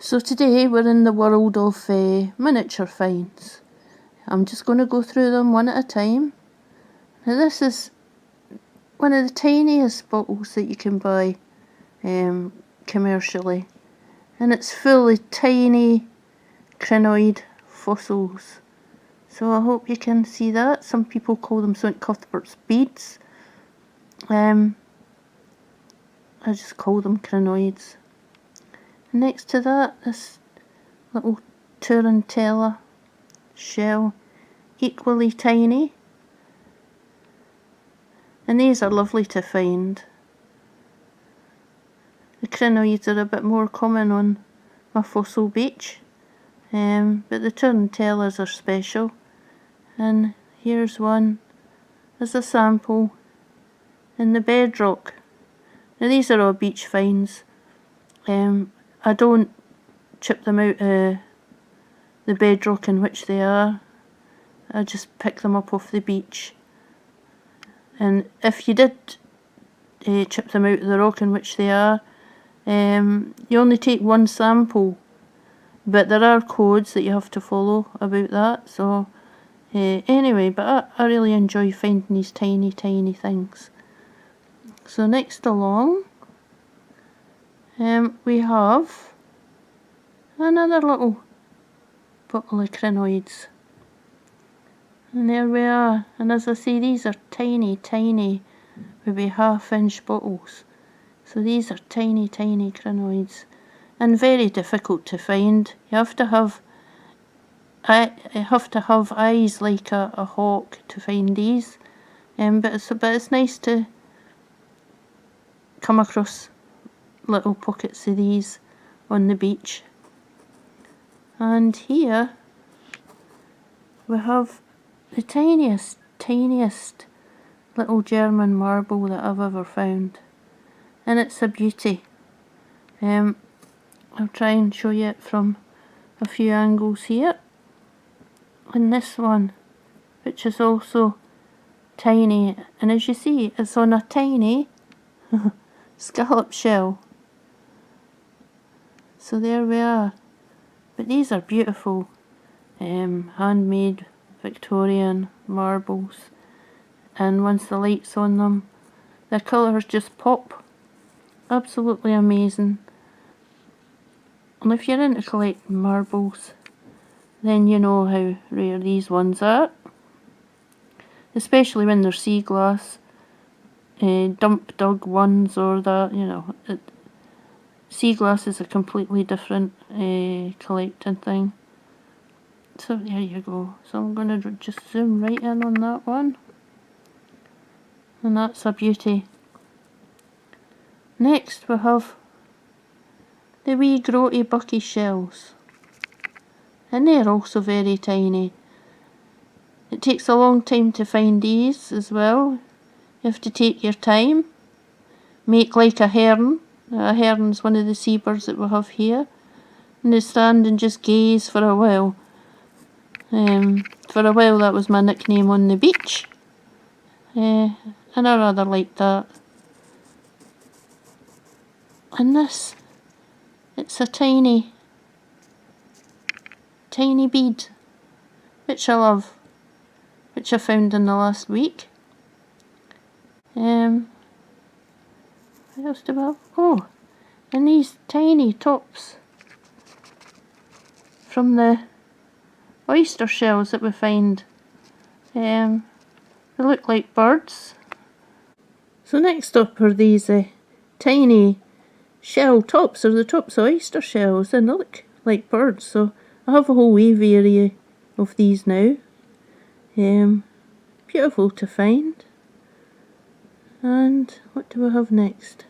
So today we're in the world of miniature finds. I'm just going to go through them one at a time. Now this is one of the tiniest bottles that you can buy commercially, and it's full of tiny crinoid fossils. So I hope you can see that. Some people call them St. Cuthbert's beads. I just call them crinoids. Next to that, this little tarantella shell, equally tiny. And these are lovely to find. The crinoids are a bit more common on my fossil beach, but the tarantellas are special. And here's one as a sample in the bedrock. Now these are all beach finds. I don't chip them out of the bedrock in which they are. I just pick them up off the beach. And if you did chip them out of the rock in which they are, you only take one sample, but there are codes that you have to follow about that. So anyway, but I really enjoy finding these tiny things. So next along, we have another little bottle of crinoids. And there we are. And as I say, these are tiny, maybe half-inch bottles. So these are tiny crinoids, and very difficult to find. You have to have eyes like a hawk to find these. But it's nice to come across little pockets of these on the beach. And here we have the tiniest little German marble that I've ever found, and it's a beauty. I'll try and show you it from a few angles here. And this one, which is also tiny, and as you see, it's on a tiny scallop shell. So there we are. But these are beautiful handmade Victorian marbles, and once the light's on them, their colours just pop. Absolutely amazing. And if you're into collecting marbles, then you know how rare these ones are, especially when they're sea glass, dump dug ones or that, you know. Sea glass is a completely different collecting thing. So there you go. So I'm going to just zoom right in on that one. And that's a beauty. Next we have the wee grotty bucky shells. And they're also very tiny. It takes a long time to find these as well. You have to take your time. Make like a heron. A heron's one of the seabirds that we have here. And they stand and just gaze for a while. For a while that was my nickname on the beach. And I rather liked that. And this, it's a tiny bead, which I love, which I found in the last week. What else do I have? Oh, and these tiny tops from the oyster shells that we find. They look like birds. So next up are these tiny shell tops, or the tops of oyster shells, and they look like birds. So I have a whole aviary of these now. Beautiful to find. And what do we have next?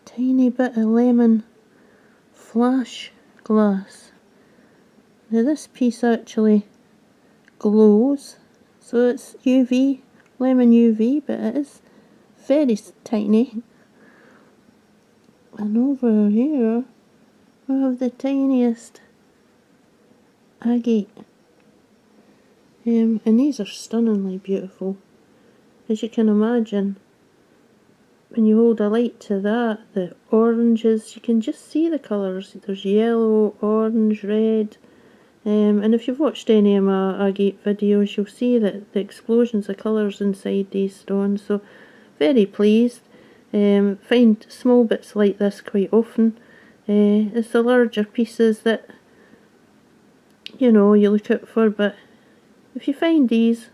Tiny bit of lemon flash glass. Now this piece actually glows, so it's UV, lemon UV, but it is very tiny. And over here we have the tiniest agate. And these are stunningly beautiful. As you can imagine, when you hold a light to that, the oranges, you can just see the colours. There's yellow, orange, red. And if you've watched any of my agate videos, you'll see that the explosions of colours inside these stones. So very pleased. Find small bits like this quite often. It's the larger pieces that you look out for, but if you find these,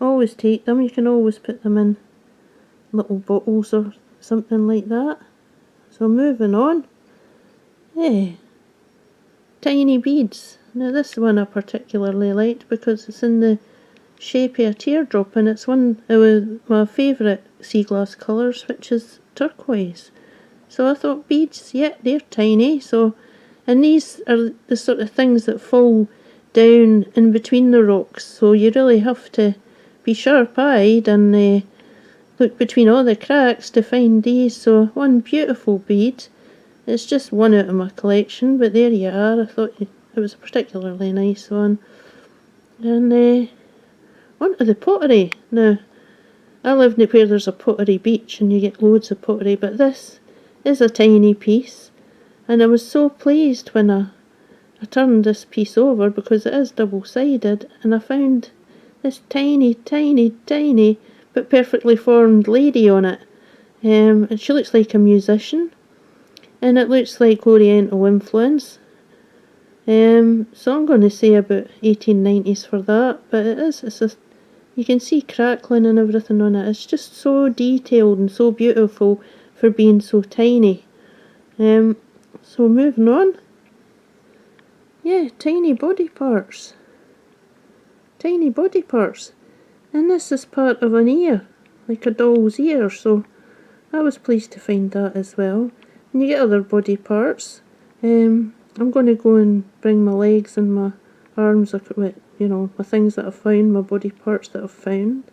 always take them. You can always put them in little bottles or something like that. So moving on. Tiny beads. Now this one I particularly liked because it's in the shape of a teardrop, and it's one of my favourite sea glass colours, which is turquoise. So I thought beads, yeah, they're tiny. And these are the sort of things that fall down in between the rocks, so you really have to be sharp-eyed and look between all the cracks to find these. So one beautiful bead. It's just one out of my collection, but there you are. I thought it was a particularly nice one. And onto the pottery. Now, I live near where there's a pottery beach and you get loads of pottery, but this is a tiny piece. And I was so pleased when I turned this piece over, because it is double-sided, and I found this tiny, tiny, tiny, but perfectly formed lady on it. And she looks like a musician, and it looks like Oriental influence. So I'm going to say about 1890s for that, but you can see crackling and everything on it. It's just so detailed and so beautiful for being so tiny. So moving on. Yeah, tiny body parts. Tiny body parts. And this is part of an ear, like a doll's ear, so I was pleased to find that as well. And you get other body parts. I'm going to go and bring my legs and my arms, my things that I've found, my body parts that I've found.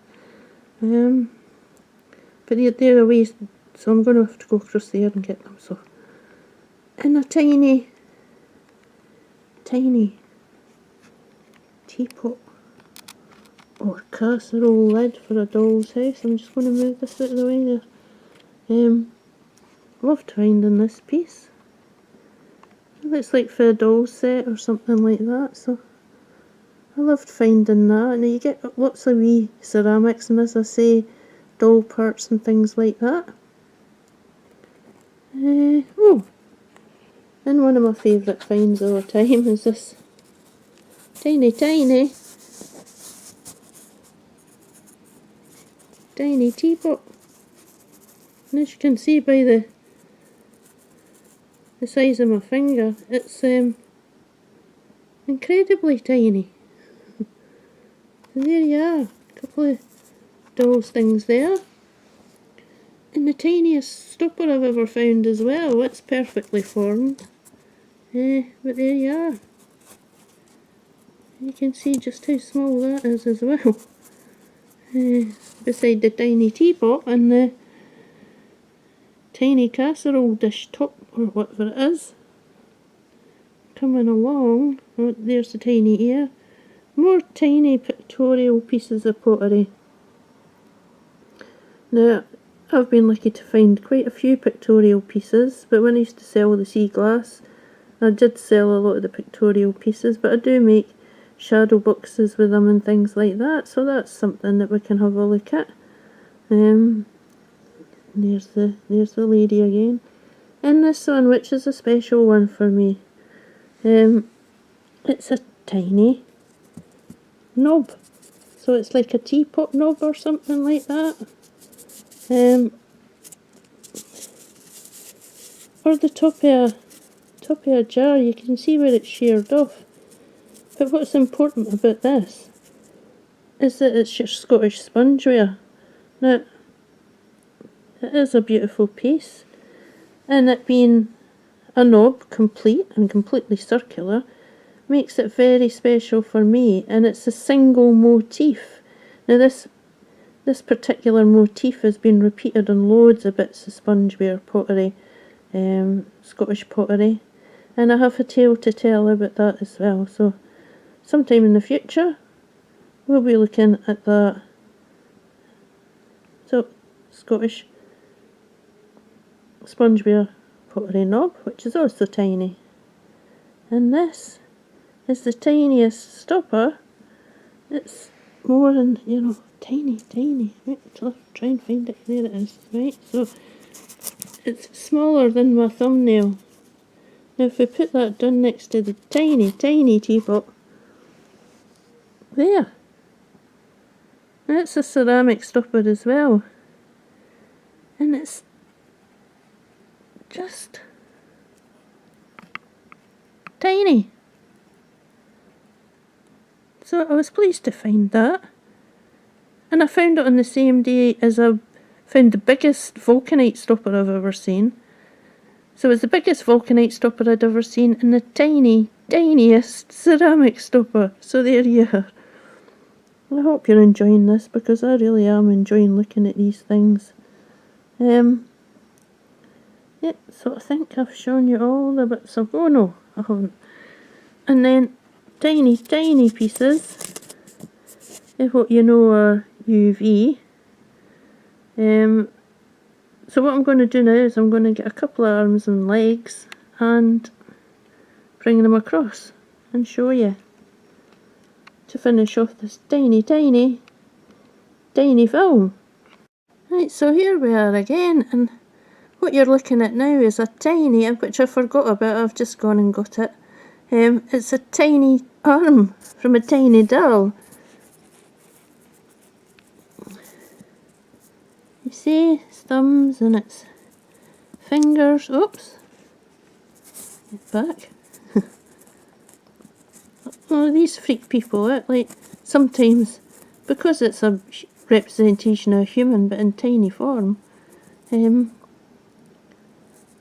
But they're away, so I'm going to have to go across there and get them. So, and a tiny teapot or casserole lid for a doll's house. I'm just going to move this out of the way there. Loved finding this piece. It looks like for a doll set or something like that, so I loved finding that. And you get lots of wee ceramics, and as I say, doll parts and things like that. And one of my favourite finds all the time is this tiny teapot. And as you can see by the size of my finger, it's incredibly tiny. So there you are, a couple of doll's things there. And the tiniest stopper I've ever found as well. It's perfectly formed. But there you are. You can see just how small that is as well. Beside the tiny teapot and the tiny casserole dish top, or whatever it is. Coming along, oh, there's the tiny ear. More tiny pictorial pieces of pottery. Now, I've been lucky to find quite a few pictorial pieces, but when I used to sell the sea glass, I did sell a lot of the pictorial pieces, but I do make shadow boxes with them and things like that, so that's something that we can have a look at. There's the lady again. And this one, which is a special one for me. It's a tiny knob. So it's like a teapot knob or something like that. Or the top of a jar, you can see where it's sheared off. But what's important about this is that it's your Scottish spongeware. Now, it is a beautiful piece, and it being a knob, complete and completely circular, makes it very special for me, and it's a single motif. Now this particular motif has been repeated on loads of bits of spongeware pottery, Scottish pottery, and I have a tale to tell about that as well. So sometime in the future we'll be looking at that. So Scottish sponge with a pottery knob, which is also tiny. And this is the tiniest stopper. It's more than, you know, tiny. Right, so try and find it. There it is. Right, so it's smaller than my thumbnail. Now if we put that down next to the tiny teapot, there. That's a ceramic stopper as well. And it's just tiny. So I was pleased to find that. And I found it on the same day as I found the biggest vulcanite stopper I've ever seen. So it's the biggest vulcanite stopper I'd ever seen and the tiniest ceramic stopper. So there you are. I hope you're enjoying this because I really am enjoying looking at these things. Yeah, so I think I've shown you all the bits of... Oh no, I haven't. And then tiny pieces of what you know are UV. So what I'm going to do now is I'm going to get a couple of arms and legs and bring them across and show you to finish off this tiny film. Right, so here we are again, and what you're looking at now is a tiny, which I forgot about, I've just gone and got it. It's a tiny arm from a tiny doll. You see, its thumbs and its fingers. Oops. Get back. Oh, these freak people out. Like, sometimes, because it's a representation of a human but in tiny form,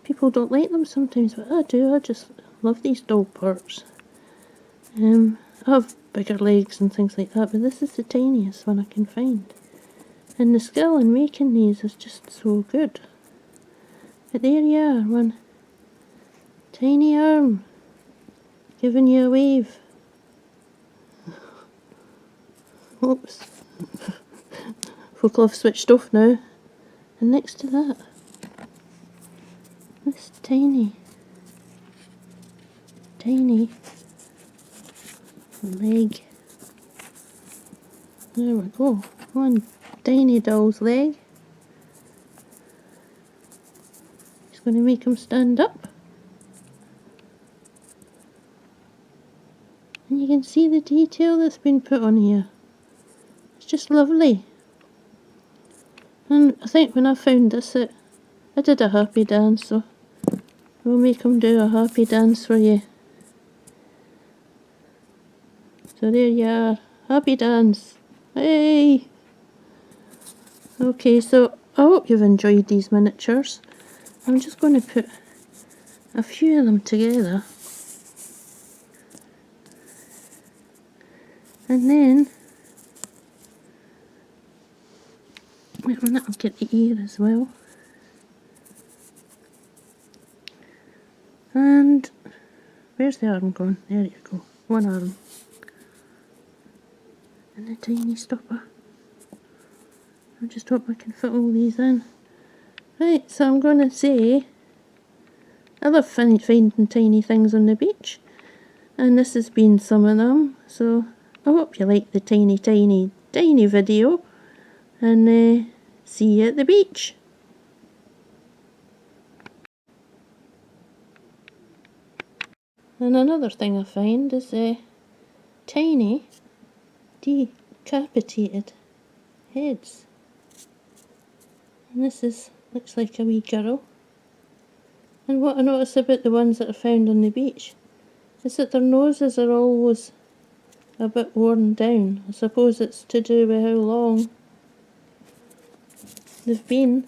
people don't like them sometimes, but I do. I just love these doll parts. I have bigger legs and things like that, but this is the tiniest one I can find. And the skill in making these is just so good. But there you are, one tiny arm giving you a wave. Oops. Folk have switched off now. And next to that, this tiny leg. There we go. One tiny doll's leg. Just going to make him stand up. And you can see the detail that's been put on here. It's just lovely. And I think when I found this, I did a happy dance, so we'll make him do a happy dance for you. So there you are, happy dance. Hey! Okay, so I hope you've enjoyed these miniatures. I'm just going to put a few of them together. And then, wait a minute, I'll get the ear as well. And where's the arm gone? There you go, one arm. And the tiny stopper. I just hope I can fit all these in. Right, so I'm going to say, I love finding tiny things on the beach. And this has been some of them. So I hope you like the tiny video. And see you at the beach. And another thing I find is tiny decapitated heads. And this looks like a wee girl. And what I notice about the ones that are found on the beach is that their noses are always a bit worn down. I suppose it's to do with how long they've been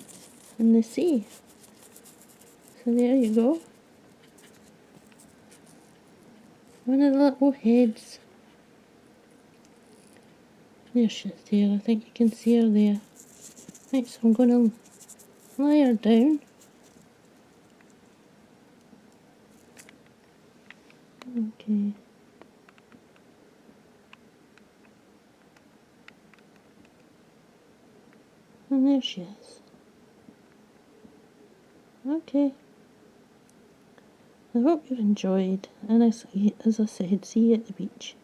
in the sea. So there you go. One of the little heads. There she is there. I think you can see her there. Right, so I'm going to lie her down. Okay. And there she is. Okay. I hope you've enjoyed, and as I said, see you at the beach.